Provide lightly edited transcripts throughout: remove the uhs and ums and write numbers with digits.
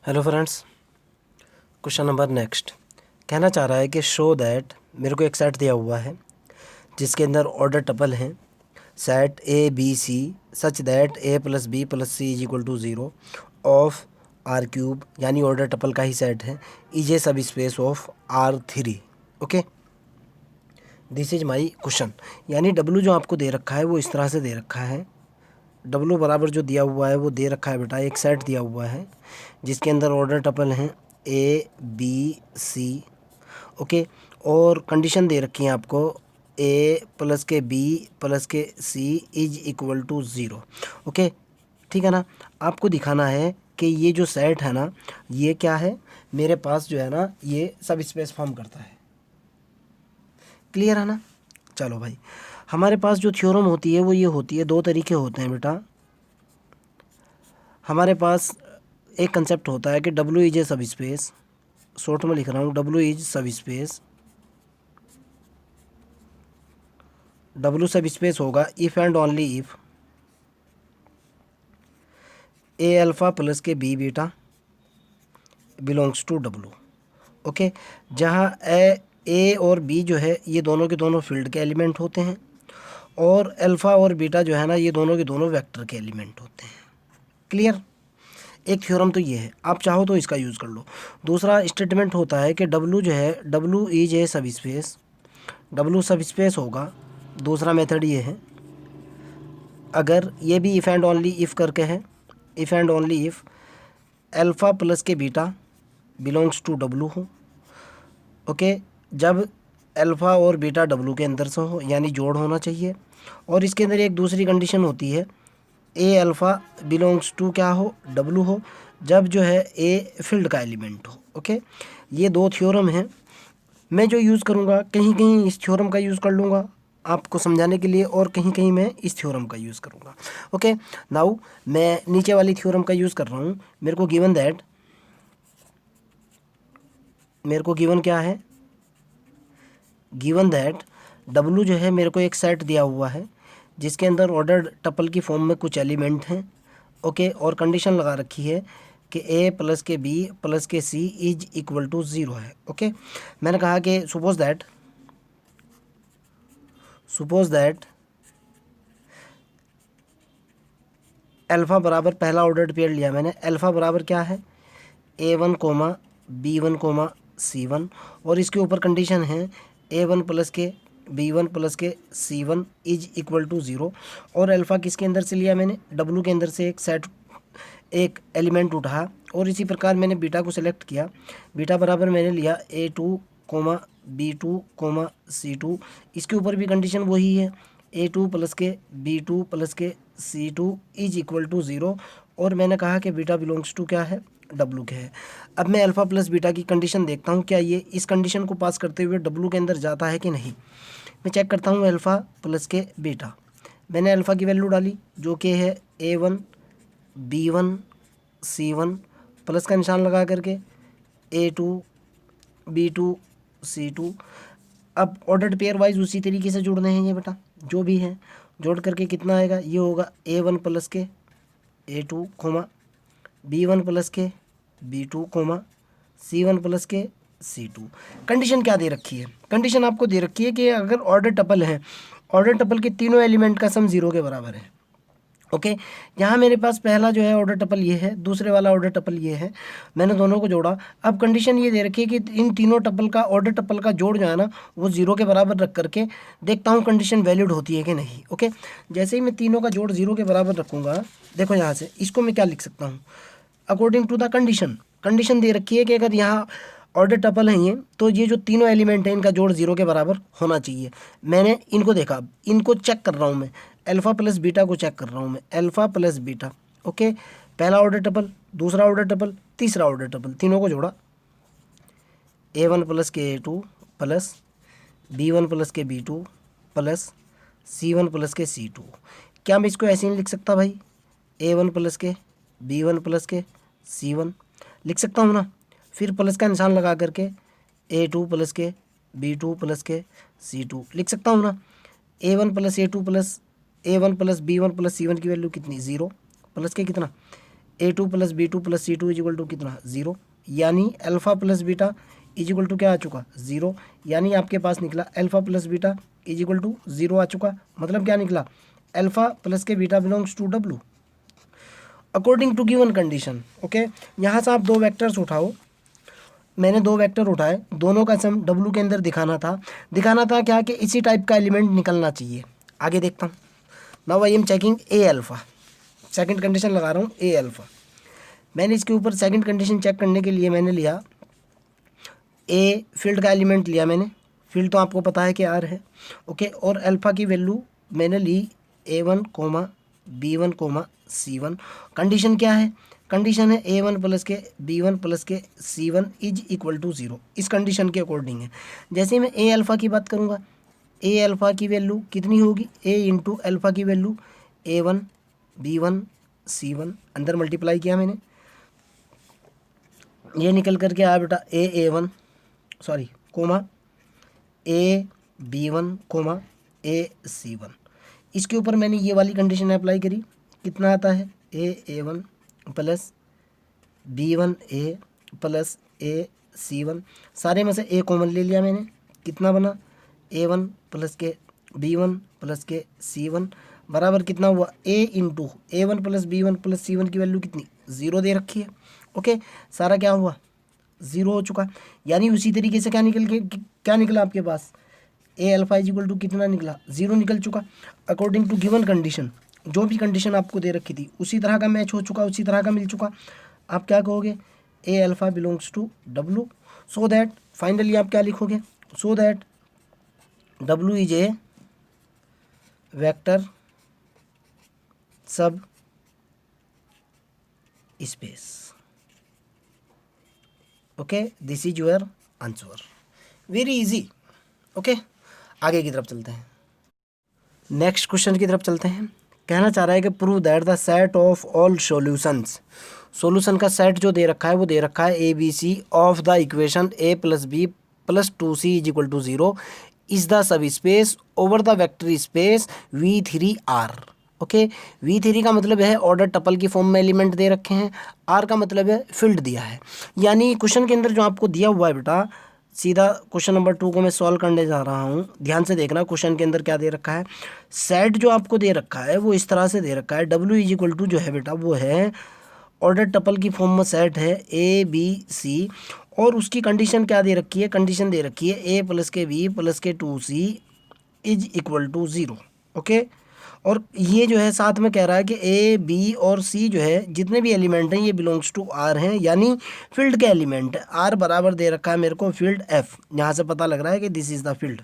Hello friends, question number next कहना चाह रहा है कि शो दैट मेरे को एक सेट दिया हुआ है जिसके अंदर ऑर्डर टपल हैं set a B c such that a plus b plus c is equal to zero of R cube, यानी ऑर्डर टपल का ही सेट है, is a sub space of R three. Okay, this is my question. यानी W जो आपको दे रखा है वो इस तरह से दे रखा है। डब्लू बराबर जो दिया हुआ है वो दे रखा है बेटा, एक सेट दिया हुआ है जिसके अंदर ऑर्डर टपल हैं ए बी सी। ओके, और कंडीशन दे रखी है आपको A plus K B plus K C is equal to zero. Okay, ठीक है ना। आपको दिखाना है कि ये जो सेट है ना, ये क्या है, मेरे पास जो है ना ये सब स्पेस फॉर्म करता है। क्लियर है ना। चलो भाई, हमारे पास जो थ्योरम होती है वो ये होती है, दो तरीके होते हैं बेटा। हमारे पास एक कंसेप्ट होता है कि W is a sub space, short में लिख रहा हूँ, W is sub space. W sub space होगा if and only if A alpha plus K B beta belongs to W. Okay, जहाँ ए और बी जो है ये दोनों के दोनों फील्ड के एलिमेंट होते हैं और अल्फ़ा और बीटा जो है ना ये दोनों के दोनों वेक्टर के एलिमेंट होते हैं। क्लियर। एक थ्योरम तो ये है, आप चाहो तो इसका यूज़ कर लो। दूसरा स्टेटमेंट होता है कि डब्ल्यू जो है, W is a sub space, W sub space होगा। दूसरा मेथड ये है, अगर ये भी इफ़ एंड ओनली इफ़ करके है, if and only if alpha plus के बीटा बिलोंग्स टू डब्ल्यू हो। ओके, जब अल्फ़ा और बीटा डब्ल्यू के अंदर से हो, यानी जोड़ होना चाहिए। और इसके अंदर एक दूसरी कंडीशन होती है, ए अल्फ़ा बिलोंग्स टू क्या हो, डब्ल्यू हो, जब जो है ए फील्ड का एलिमेंट हो। ओके, ये दो थ्योरम हैं। मैं जो यूज़ करूँगा, कहीं कहीं इस थ्योरम का यूज़ कर लूँगा आपको समझाने के लिए, और कहीं कहीं मैं इस थ्योरम का यूज़ करूँगा। ओके, नाउ मैं नीचे वाली थ्योरम का यूज़ कर रहा हूँ। मेरे को गिवन दैट, मेरे को गिवन क्या है, गिवन दैट डब्लू जो है मेरे को एक सेट दिया हुआ है जिसके अंदर ऑर्डर टपल की फॉर्म में कुछ एलिमेंट हैं। ओके, और कंडीशन लगा रखी है कि ए plus K B plus K C is equal to zero है। ओके, मैंने कहा कि सपोज दैट अल्फ़ा बराबर, पहला ऑर्डर पेयर लिया मैंने, अल्फ़ा बराबर क्या है, A one comma B one comma C one, और इसके ऊपर कंडीशन है A one plus K B one plus K C one is equal to zero. और अल्फ़ा किसके अंदर से लिया मैंने, डब्लू के अंदर से एक सेट, एक एलिमेंट उठा, और इसी प्रकार मैंने बीटा को सेलेक्ट किया। बीटा बराबर मैंने लिया A two comma B two comma C two, इसके ऊपर भी कंडीशन वही है, A two plus K B two plus K C two is equal to zero. और मैंने कहा कि बीटा बिलोंग्स टू क्या है, डब्लू के है। अब मैं अल्फ़ा प्लस बीटा की कंडीशन देखता हूँ, क्या ये इस कंडीशन को पास करते हुए डब्लू के अंदर जाता है कि नहीं। मैं चेक करता हूँ अल्फ़ा प्लस के बीटा, मैंने अल्फ़ा की वैल्यू डाली जो कि है A one B one C one, plus का निशान लगा करके A two B two C two. अब ऑर्डर्ड पेयर वाइज उसी तरीके से जोड़ने हैं ये बेटा, जो भी है जोड़ करके कितना आएगा, ये होगा ए one plus K A two comma B one plus K B two comma C one plus K C to. Condition क्या दे रखी है, कंडीशन आपको दे रखी है कि अगर ऑर्डर टपल है, ऑर्डर टपल के तीनों एलिमेंट का सम ज़ीरो के बराबर है। ओके, यहाँ मेरे पास पहला जो है ऑर्डर टपल ये है, दूसरे वाला ऑर्डर टपल ये है, मैंने दोनों को जोड़ा। अब कंडीशन ये दे रखी है कि इन तीनों टपल का, ऑर्डर टपल का जोड़ जो है ना वो ज़ीरो के बराबर रख करके देखता हूँ कंडीशन वैलिड होती है कि नहीं। ओके, जैसे ही मैं तीनों का जोड़ ज़ीरो के बराबर रखूँगा, देखो यहाँ से इसको मैं क्या लिख सकता हूँ, according to the condition, condition दे रखी है कि अगर यहाँ ऑर्डर टपल है ये, तो ये जो तीनों एलिमेंट हैं इनका जोड़ ज़ीरो के बराबर होना चाहिए। मैंने इनको देखा, इनको चेक कर रहा हूँ मैं, अल्फ़ा प्लस बीटा को चेक कर रहा हूँ मैं, अल्फ़ा प्लस बीटा। ओके, पहला ऑर्डर टपल, दूसरा ऑर्डर टपल, तीसरा ऑर्डर टपल, तीनों को जोड़ा, A one plus K A two plus B one plus K B two plus C one plus K C to. क्या मैं इसको ऐसे नहीं लिख सकता भाई, ए one plus K B one plus K C one लिख सकता हूँ ना। फिर प्लस का निशान लगा करके A two plus K B two plus K C two लिख सकता हूँ ना। A one plus B one plus C one की वैल्यू कितनी, ज़ीरो, प्लस के कितना, A2 plus B2 plus C2 is equal to कितना 0, यानी alpha plus beta is equal to क्या आ चुका 0, यानी आपके पास निकला alpha plus beta is equal to 0 आ चुका। मतलब क्या निकला, अल्फ़ा प्लस के beta belongs to W according to given condition. Okay, यहाँ से आप दो वेक्टर्स उठाओ, मैंने दो वेक्टर उठाए, दोनों का सम W के अंदर दिखाना था क्या कि इसी टाइप का एलिमेंट निकलना चाहिए। आगे देखता हूँ। Now I am checking A alpha, second condition लगा रहा हूँ ए अल्फ़ा। मैंने इसके ऊपर सेकंड कंडीशन चेक करने के लिए मैंने लिया ए फील्ड का एलिमेंट लिया मैंने, फील्ड तो आपको पता है कि आर है। ओके, और अल्फ़ा की वैल्यू मैंने ली A1 B1 C1। कंडीशन क्या है, कंडीशन है A1 प्लस के B1 प्लस के C1 इज इक्वल टू 0। इस कंडीशन के अकॉर्डिंग है। जैसे मैं ए अल्फ़ा की बात करूँगा, ए अल्फ़ा की वैल्यू कितनी होगी, ए इंटू अल्फ़ा की वैल्यू A1 B1 C1, अंदर मल्टीप्लाई किया मैंने, ये निकल करके आया बेटा A1 sorry coma B1 coma C1। इसके ऊपर मैंने ये वाली कंडीशन अप्लाई करी, कितना आता है A1 plus B1 plus C1, सारे में से A कॉमन ले लिया मैंने, कितना बना A1 प्लस के B1 प्लस के C1 बराबर कितना हुआ A into A1 plus B1 plus C1 की वैल्यू कितनी 0 दे रखी है। ओके, सारा क्या हुआ 0 हो चुका। यानी उसी तरीके से क्या निकला आपके पास ए अल्फ़ा इज इक्वल टू कितना निकला 0 निकल चुका। अकॉर्डिंग टू गिवन कंडीशन, जो भी कंडीशन आपको दे रखी थी उसी तरह का मैच हो चुका, उसी तरह का मिल चुका। आप क्या कहोगे A alpha belongs to W, so that finally आप क्या लिखोगे, so that W is a vector sub space. Okay, this is your answer, very easy. Okay, आगे की तरफ चलते हैं, नेक्स्ट क्वेश्चन की तरफ चलते हैं। कहना चाह रहा है कि prove that the set of all solutions, solution का सेट जो दे रखा है वो दे रखा है ABC of the equation A plus B plus 2C is equal to 0 is the sub space over the vector space V3R। Okay, V3 का मतलब है ऑर्डर टपल की फॉर्म में एलिमेंट दे रखे हैं, R का मतलब है फील्ड दिया है। यानी क्वेश्चन के अंदर जो आपको दिया हुआ है बेटा, सीधा क्वेश्चन नंबर 2 को मैं सॉल्व करने जा रहा हूँ। ध्यान से देखना क्वेश्चन के अंदर क्या दे रखा है। सेट जो आपको दे रखा है वो इस तरह से दे रखा है, W इज इक्वल टू जो है बेटा वो है ऑर्डर टपल की फॉर्म में सेट है ABC, और उसकी कंडीशन क्या दे रखी है, कंडीशन दे रखी है A प्लस के B प्लस के 2C is equal to 0। Okay, और ये जो है साथ में कह रहा है कि A B और C जो है जितने भी एलिमेंट हैं ये बिलोंग्स टू R हैं, यानी फील्ड के एलिमेंट है। R बराबर दे रखा है मेरे को फील्ड F, यहाँ से पता लग रहा है कि this is the field.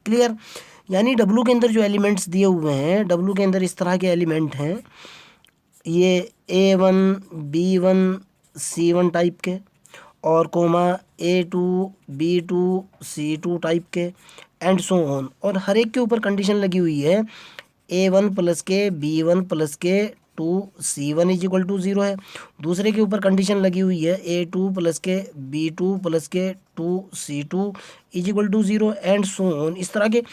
Clear, यानी W के अंदर जो एलिमेंट्स दिए हुए हैं, W के अंदर इस तरह के एलिमेंट हैं, ये A1 B1 C1 टाइप के, और comma A2 B2 C2 type के, एंड सो ऑन। और हर एक के ऊपर कंडीशन लगी हुई है A1 प्लस के B1 प्लस के 2C1 इज इक्वल टू 0 है। दूसरे के ऊपर कंडीशन लगी हुई है A2 प्लस के B2 plus k 2C2 is equal to 0 and so on. इस तरह के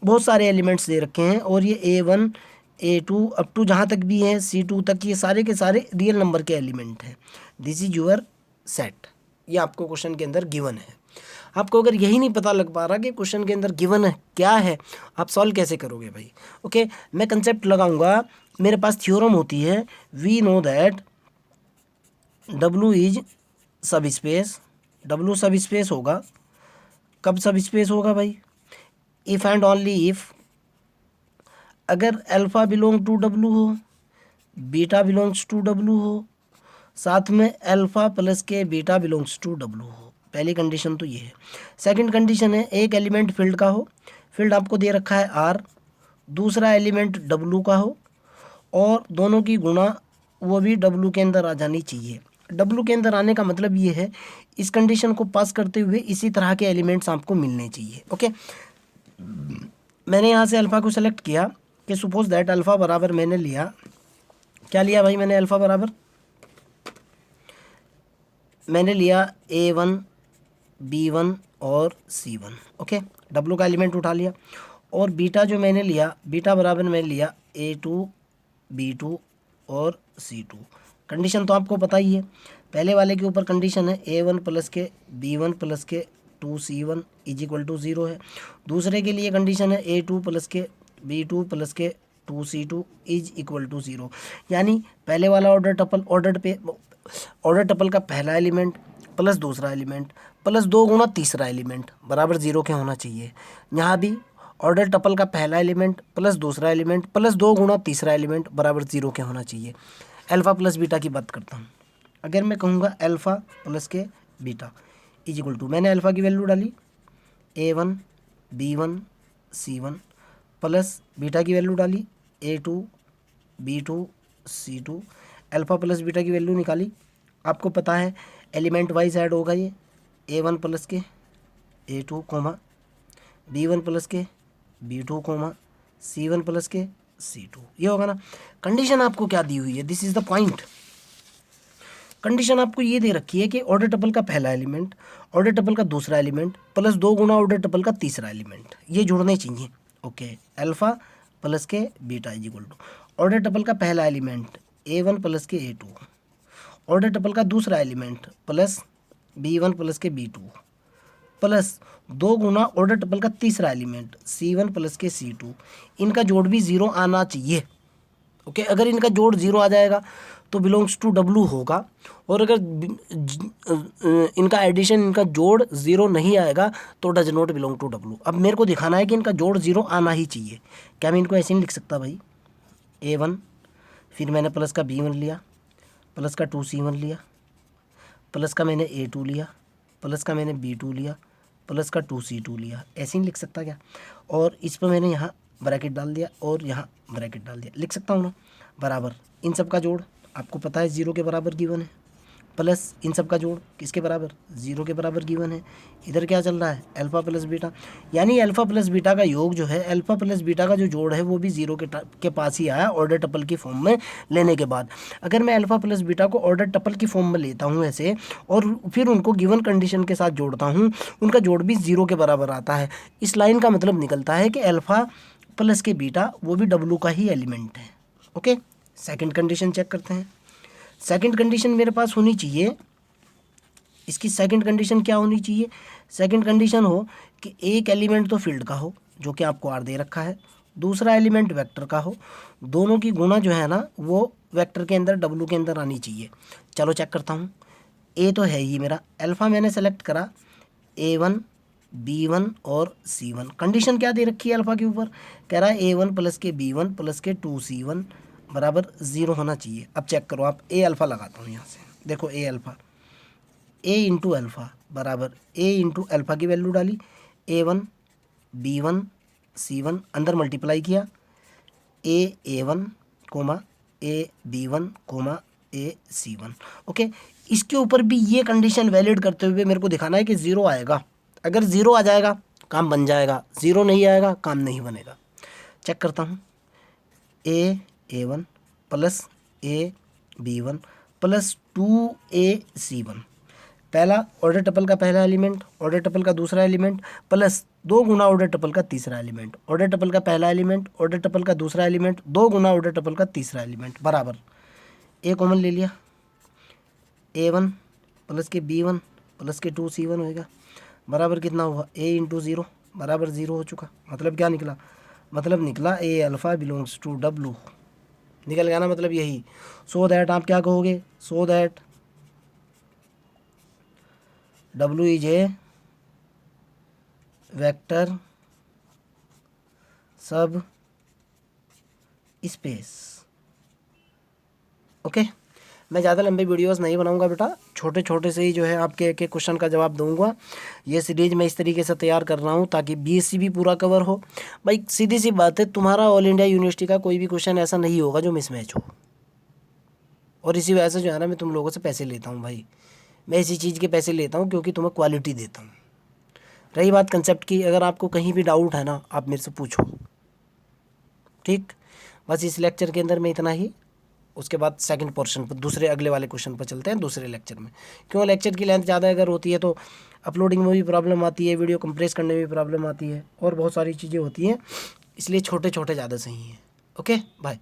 बहुत सारे एलिमेंट्स दे रखे हैं, और ये A1 A2 अप टू जहाँ तक भी हैं C2 तक, ये सारे के सारे रियल नंबर के एलिमेंट हैं। दिस इज योर सेट, ये आपको क्वेश्चन के अंदर गिवन है। आपको अगर यही नहीं पता लग पा रहा कि क्वेश्चन के अंदर गिवन है क्या है, आप सॉल्व कैसे करोगे भाई। ओके, मैं कंसेप्ट लगाऊंगा, मेरे पास थ्योरम होती है, we know that W is sub space, W sub space होगा, कब सब स्पेस होगा भाई, इफ़ एंड ओनली इफ़ अगर अल्फ़ा बिलोंग टू W हो, बीटा बिलोंग्स टू W हो, साथ में अल्फ़ा प्लस के बीटा बिलोंग्स टू W हो। पहली कंडीशन तो ये है। सेकंड कंडीशन है एक एलिमेंट फील्ड का हो, फील्ड आपको दे रखा है R, दूसरा एलिमेंट W का हो, और दोनों की गुणा वो भी W के अंदर आ जानी चाहिए। W के अंदर आने का मतलब ये है इस कंडीशन को पास करते हुए इसी तरह के एलिमेंट्स आपको मिलने चाहिए। ओके, मैंने यहाँ से अल्फ़ा को सेलेक्ट किया कि सपोज दैट अल्फ़ा बराबर मैंने लिया, क्या लिया भाई मैंने, अल्फ़ा बराबर मैंने लिया A1 B1 और C1। ओके, W का एलिमेंट उठा लिया, और बीटा जो मैंने लिया, बीटा बराबर मैंने लिया A2 B2 और C2। कंडीशन तो आपको पता ही है, पहले वाले के ऊपर कंडीशन है A1 प्लस के B1 प्लस के 2C1 इज इक्वल टू 0 है। दूसरे के लिए कंडीशन है A2 प्लस के B2 plus k 2C2 is equal to 0। यानी पहले वाला ऑर्डर टपल का पहला एलिमेंट प्लस दूसरा एलिमेंट प्लस 2 गुना तीसरा एलिमेंट बराबर 0 के होना चाहिए। यहाँ भी ऑर्डर टपल का पहला एलिमेंट प्लस दूसरा एलिमेंट प्लस 2 गुना तीसरा एलिमेंट बराबर 0 के होना चाहिए। अल्फ़ा प्लस बीटा की बात करता हूँ। अगर मैं कहूँगा अल्फ़ा प्लस के बीटा इज इक्वल टू, मैंने अल्फ़ा की वैल्यू डाली A1 B1 C1 plus beta की वैल्यू डाली A2 B2 C2, alpha plus beta की वैल्यू निकाली। आपको पता है एलिमेंट वाइज ऐड होगा ये, A1 प्लस के A2 कोमा B1 प्लस के B2 कोमा C1 प्लस के C2, ये होगा ना। कंडीशन आपको क्या दी हुई है, this is the point. Condition आपको ये दे रखी है कि ऑर्डर टपल का पहला एलिमेंट ऑर्डर टपल का दूसरा एलिमेंट प्लस 2 गुना ऑर्डर टपल का तीसरा एलिमेंट, ये जुड़ने चाहिए। ओके, अल्फ़ा प्लस के beta is equal to order tuple का पहला एलिमेंट A1 प्लस के A2, ऑर्डर टपल का दूसरा एलिमेंट प्लस B1 प्लस के B2 प्लस 2 गुना ऑर्डर टपल का तीसरा एलिमेंट C1 प्लस के C2, इनका जोड़ भी 0 आना चाहिए। ओके, अगर इनका जोड़ 0 आ जाएगा तो बिलोंग्स टू W होगा, और अगर इनका एडिशन इनका जोड़ 0 नहीं आएगा तो does not belong to W। अब मेरे को दिखाना है कि इनका जोड़ 0 आना ही चाहिए। क्या मैं इनको ऐसे नहीं लिख सकता भाई, A1 फिर मैंने प्लस का B1 लिया, प्लस का 2C1 लिया, प्लस का मैंने A2 लिया, प्लस का मैंने B2 लिया, प्लस का 2C2 लिया, ऐसे नहीं लिख सकता क्या? और इस पर मैंने यहाँ ब्रैकेट डाल दिया और यहाँ ब्रैकेट डाल दिया, लिख सकता हूँ ना। बराबर इन सब का जोड़ आपको पता है 0 के बराबर गिवन है, प्लस इन सब का जोड़ किसके बराबर 0 के बराबर गिवन है। इधर क्या चल रहा है, अल्फ़ा प्लस बीटा, यानी अल्फ़ा प्लस बीटा का योग जो है, अल्फ़ा प्लस बीटा का जो जोड़ है वो भी 0 के पास ही आया ऑर्डर टपल की फॉर्म में लेने के बाद। अगर मैं अल्फ़ा प्लस बीटा को ऑर्डर टपल की फॉर्म में लेता हूँ ऐसे, और फिर उनको गिवन कंडीशन के साथ जोड़ता हूँ, उनका जोड़ भी 0 के बराबर आता है। इस लाइन का मतलब निकलता है कि अल्फ़ा प्लस के बीटा वो भी W का ही एलिमेंट है। ओके, सेकंड कंडीशन चेक करते हैं। सेकंड कंडीशन मेरे पास होनी चाहिए, इसकी सेकंड कंडीशन क्या होनी चाहिए, सेकंड कंडीशन हो कि एक एलिमेंट तो फील्ड का हो जो कि आपको R दे रखा है, दूसरा एलिमेंट वेक्टर का हो, दोनों की गुणा जो है ना वो वेक्टर के अंदर W के अंदर आनी चाहिए। चलो चेक करता हूँ। ए तो है ही मेरा, अल्फ़ा मैंने सेलेक्ट करा A1 B1 और C1, कंडीशन क्या दे रखी है अल्फ़ा के ऊपर, कह रहा है A1 प्लस के B1 प्लस के 2C1 बराबर 0 होना चाहिए। अब चेक करो आप, A अल्फ़ा लगाता हूँ यहाँ से, देखो A alpha, A into alpha बराबर A इंटू अल्फ़ा की वैल्यू डाली, A1 B1 C1 अंदर मल्टीप्लाई किया, A1 comma A B1 comma A C1। Okay, इसके ऊपर भी ये कंडीशन वैलिड करते हुए मेरे को दिखाना है कि 0 आएगा। अगर 0 आ जाएगा काम बन जाएगा, 0 नहीं आएगा काम नहीं बनेगा। चेक करता हूँ, A1 plus A B1 plus 2A C1, पहला ऑर्डर टपल का पहला एलिमेंट ऑर्डर टपल का दूसरा एलिमेंट प्लस 2 गुना ऑर्डर टपल का तीसरा एलिमेंट, ऑर्डर टपल का पहला एलिमेंट ऑर्डर टपल का दूसरा एलिमेंट 2 गुना ऑर्डर टपल का तीसरा एलिमेंट बराबर A कॉमन ले लिया, A1 प्लस के B1 प्लस के 2C1 होएगा बराबर कितना हुआ A इंटू 0 बराबर 0 हो चुका। मतलब क्या निकला, मतलब निकला A alpha belongs to W, निकल गया ना मतलब यही। सो दैट आप क्या कहोगे, सो that W is a vector sub space. Okay, मैं ज़्यादा लंबे वीडियोस नहीं बनाऊंगा बेटा, छोटे छोटे से ही जो है आपके एक एक क्वेश्चन का जवाब दूंगा। ये सीरीज मैं इस तरीके से तैयार कर रहा हूँ ताकि BSc भी पूरा कवर हो। भाई सीधी सी बात है, तुम्हारा ऑल इंडिया यूनिवर्सिटी का कोई भी क्वेश्चन ऐसा नहीं होगा जो मिसमैच हो, और इसी वजह से जो है ना मैं तुम लोगों से पैसे लेता हूँ भाई। मैं इसी चीज़ के पैसे लेता हूँ क्योंकि तुम्हें क्वालिटी देता हूँ। रही बात कंसेप्ट की, अगर आपको कहीं भी डाउट है ना आप मेरे से पूछो, ठीक। बस इस लेक्चर के अंदर में इतना ही, उसके बाद सेकंड पोर्शन पर दूसरे अगले वाले क्वेश्चन पर चलते हैं दूसरे लेक्चर में। क्यों, लेक्चर की लेंथ ज़्यादा अगर होती है तो अपलोडिंग में भी प्रॉब्लम आती है, वीडियो कंप्रेस करने में भी प्रॉब्लम आती है, और बहुत सारी चीज़ें होती हैं, इसलिए छोटे छोटे ज़्यादा सही हैं। Okay bye.